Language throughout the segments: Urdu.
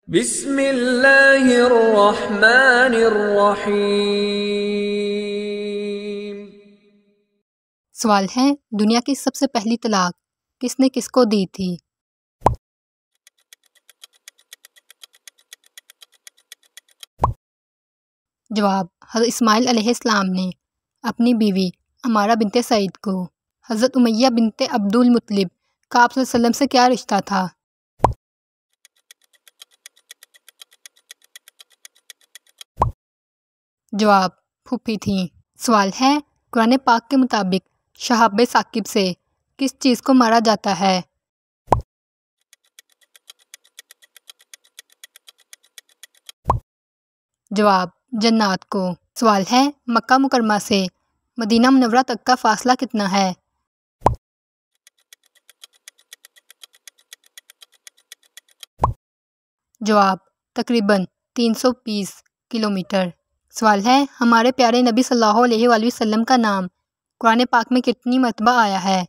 بسم اللہ الرحمن الرحیم۔ سوال ہے، دنیا کی سب سے پہلی طلاق کس نے کس کو دی تھی؟ جواب، حضرت اسماعیل علیہ السلام نے اپنی بیوی عمارہ بنت سعید کو۔ حضرت امیہ بنت عبد المطلب کا آپ صلی اللہ علیہ وسلم سے کیا رشتہ تھا؟ جواب، پھوپھی تھیں۔ سوال ہے، قرآن پاک کے مطابق شہاب ثاقب سے کس چیز کو مارا جاتا ہے؟ جواب، جنات کو۔ سوال ہے، مکہ مکرمہ سے مدینہ منورہ تک کا فاصلہ کتنا ہے؟ جواب، تقریباً 320 کلومیٹر۔ سوال ہے، ہمارے پیارے نبی صلی اللہ علیہ وآلہ وسلم کا نام قرآن پاک میں کتنی مرتبہ آیا ہے؟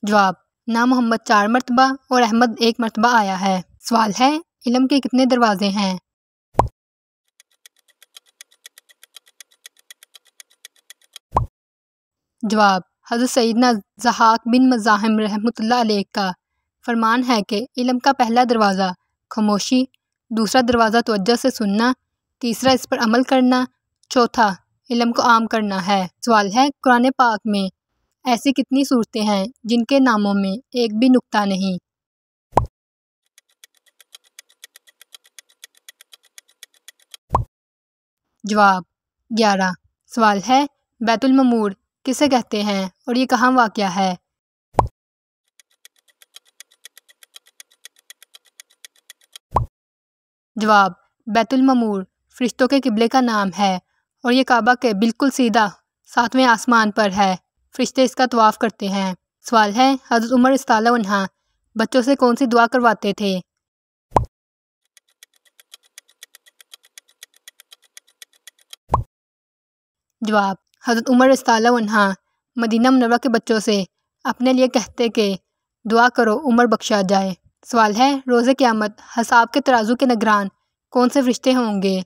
جواب، نام محمد 4 مرتبہ اور احمد 1 مرتبہ آیا ہے۔ سوال ہے، علم کے کتنے دروازے ہیں؟ جواب، حضرت سیدنا ضحاک بن مزاحم رحمۃ اللہ علیہ کا فرمان ہے کہ علم کا پہلا دروازہ خاموشی، دوسرا دروازہ توجہ سے سننا، تیسرا اس پر عمل کرنا، چوتھا علم کو عام کرنا ہے۔ سوال ہے، قرآن پاک میں ایسی کتنی صورتیں ہیں جن کے ناموں میں ایک بھی نقطہ نہیں؟ جواب، 11۔ سوال ہے، بیت المعمور کسے کہتے ہیں اور یہ کہاں واقع ہے؟ جواب، بیت المعمور فرشتوں کے قبلے کا نام ہے اور یہ کعبہ کے بالکل سیدھا 7ویں آسمان پر ہے۔ فرشتے اس کا طواف کرتے ہیں۔ سوال ہے، حضرت عمر رضی اللہ عنہ بچوں سے کون سی دعا کرواتے تھے؟ جواب، حضرت عمر رضی اللہ عنہ مدینہ منورہ کے بچوں سے اپنے لیے کہتے کہ دعا کرو عمر بخشا جائے۔ سوال ہے، روز قیامت حساب کے ترازو کے نگران کون سے فرشتے ہوں گے؟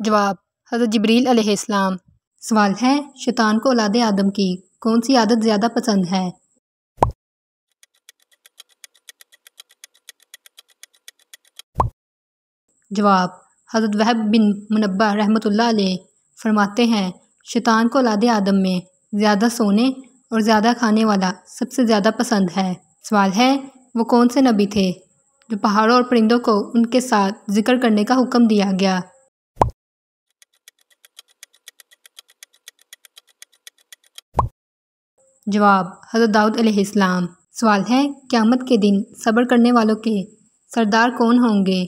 جواب، حضرت جبریل علیہ السلام۔ سوال ہے، شیطان کو اولاد آدم کی کون سی عادت زیادہ پسند ہے؟ جواب، حضرت وہب بن منبہ رحمۃ اللہ علیہ فرماتے ہیں، شیطان کو اولاد آدم میں زیادہ سونے اور زیادہ کھانے والا سب سے زیادہ پسند ہے۔ سوال ہے، وہ کون سے نبی تھے جو پہاڑوں اور پرندوں کو ان کے ساتھ ذکر کرنے کا حکم دیا گیا؟ جواب، حضرت داؤد علیہ السلام۔ سوال ہے، قیامت کے دن صبر کرنے والوں کے سردار کون ہوں گے؟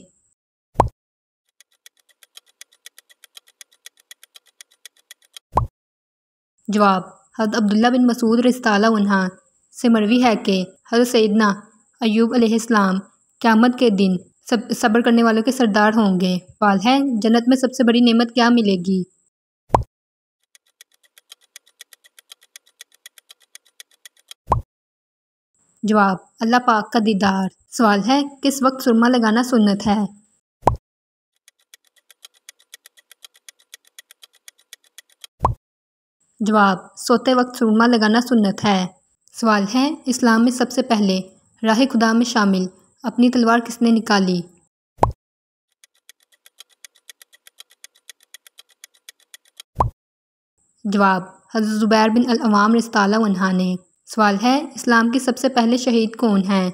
جواب، حضرت عبداللہ بن مسعود رضی اللہ عنہ سے مروی ہے کہ حضرت سیدنا ایوب علیہ السلام قیامت کے دن صبر کرنے والوں کے سردار ہوں گے۔ سوال ہے، جنت میں سب سے بڑی نعمت کیا ملے گی؟ جواب، اللہ پاک کا دیدار۔ سوال ہے، کس وقت سرما لگانا سنت ہے؟ جواب، سوتے وقت سرما لگانا سنت ہے۔ سوال ہے، اسلام میں سب سے پہلے راہ خدا میں شامل اپنی تلوار کس نے نکالی؟ جواب، حضرت زبیر بن العوام رضی اللہ عنہ نے۔ سوال ہے، اسلام کی سب سے پہلے شہید کون ہیں؟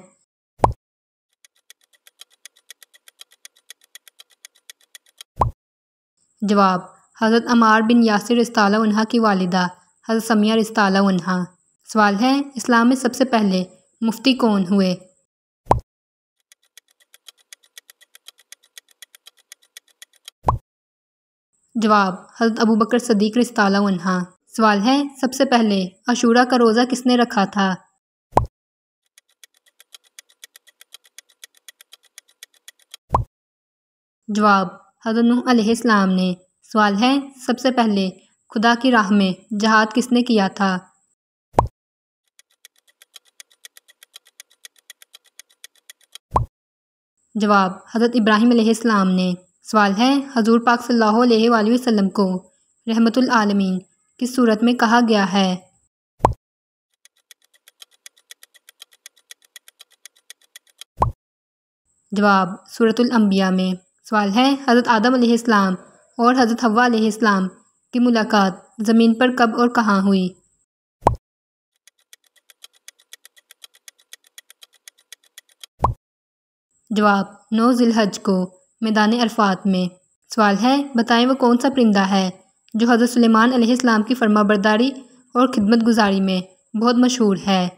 جواب، حضرت عمار بن یاسر رضی اللہ عنہ کی والدہ حضرت سمیہ رضی اللہ عنہ۔ سوال ہے، اسلام میں سب سے پہلے مفتی کون ہوئے؟ جواب، حضرت ابوبکر صدیق رضی اللہ عنہ۔ سوال ہے، سب سے پہلے عاشورہ کا روزہ کس نے رکھا تھا؟ جواب، حضرت نوح علیہ السلام نے۔ سوال ہے سب سے پہلے خدا کی راہ میں جہاد کس نے کیا تھا؟ جواب حضرت ابراہیم علیہ السلام نے۔ سوال ہے حضور پاک صلی اللہ علیہ وآلہ وسلم کو رحمت العالمین کس صورت میں کہا گیا ہے؟ جواب سورۃ الانبیاء میں۔ سوال ہے حضرت آدم علیہ السلام اور حضرت حوا علیہ السلام کی ملاقات زمین پر کب اور کہاں ہوئی؟ جواب 9 ذی الحج کو میدان عرفات میں۔ سوال ہے بتائیں وہ کون سا پرندہ ہے جو حضرت سلیمان علیہ السلام کی فرما برداری اور خدمت گزاری میں بہت مشہور ہے؟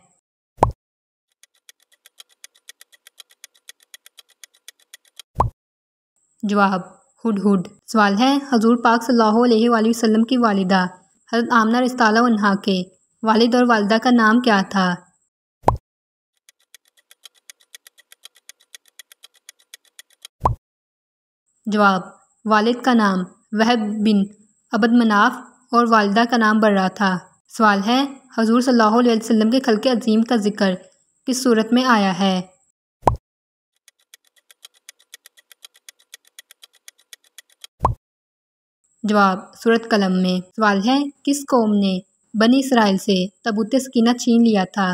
جواب ہڈہڈ۔ سوال ہے حضور پاک صلی اللہ علیہ وآلہ وسلم کی والدہ حضرت آمنہ رضی اللہ عنہا کے والد اور والدہ کا نام کیا تھا؟ جواب والد کا نام وہب بن عبد مناف اور والدہ کا نام برہ تھا۔ سوال ہے حضور صلی اللہ علیہ وسلم کے خلق عظیم کا ذکر کس صورت میں آیا ہے؟ جواب سورۃ قلم میں۔ سوال ہے کس قوم نے بنی اسرائیل سے تابوت سکینہ چھین لیا تھا؟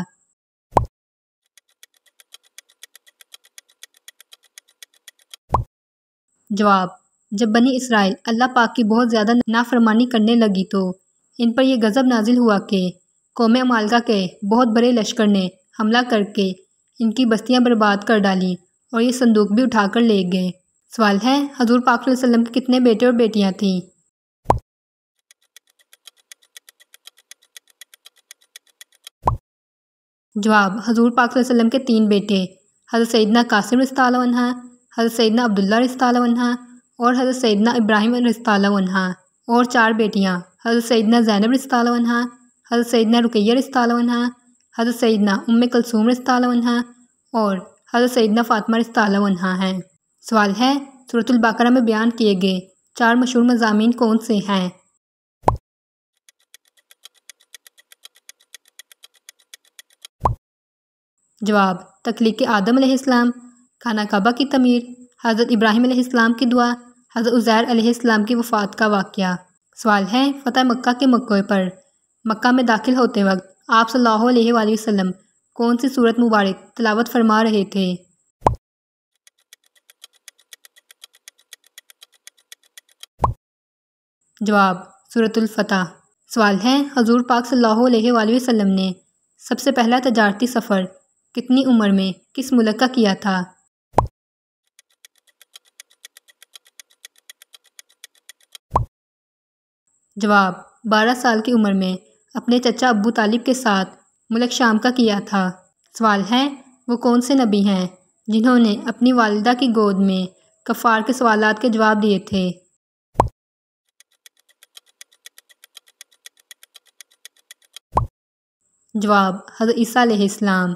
جواب جب بنی اسرائیل اللہ پاک کی بہت زیادہ نافرمانی کرنے لگی تو ان پر یہ غضب نازل ہوا کہ قوم عمالقہ کے بہت بڑے لشکر نے حملہ کر کے ان کی بستیاں برباد کر ڈالیں اور یہ صندوق بھی اٹھا کر لے گئے۔ سوال ہے حضور پاک صلی اللہ علیہ وسلم کے کتنے بیٹے اور بیٹیاں تھیں؟ جواب حضور پاک صلی اللہ علیہ وسلم کے 3 بیٹے حضرت سیدنا قاسم رضی اللہ عنہ، حضرت سیدنا عبداللہ رضی اللہ عنہ اور حضرت سیدنا ابراہیم رضی اللہ عنہ، اور 4 بیٹیاں حضرت سیدنا زینب رضی اللہ عنہ، حضرت سیدنا رقیہ رضی اللہ عنہ، حضرت سیدنا ام کلثوم رضی اللہ عنہ اور حضرت سیدنا فاطمہ رضی اللہ عنہ ہیں۔ سوال ہے سورۃ البقرہ میں بیان کیے گئے 4 مشہور مضامین کون سے ہیں؟ جواب تخلیق آدم علیہ السلام، خانہ کعبہ کی تعمیر، حضرت ابراہیم علیہ السلام کی دعا، حضرت عزیر علیہ السلام کی وفات کا واقعہ۔ سوال ہے فتح مکہ کے موقع پر مکہ میں داخل ہوتے وقت آپ صلی اللہ علیہ وآلہ وسلم کون سی سورت مبارک تلاوت فرما رہے تھے؟ جواب سورۃ الفتح۔ سوال ہے حضور پاک صلی اللہ علیہ وآلہ وسلم نے سب سے پہلا تجارتی سفر کتنی عمر میں کس ملک کا کیا تھا؟ جواب 12 سال کی عمر میں اپنے چچا ابو طالب کے ساتھ ملک شام کا کیا تھا۔ سوال ہے وہ کون سے نبی ہیں جنہوں نے اپنی والدہ کی گود میں کفار کے سوالات کے جواب دیے تھے؟ جواب حضرت عیسیٰ علیہ السلام۔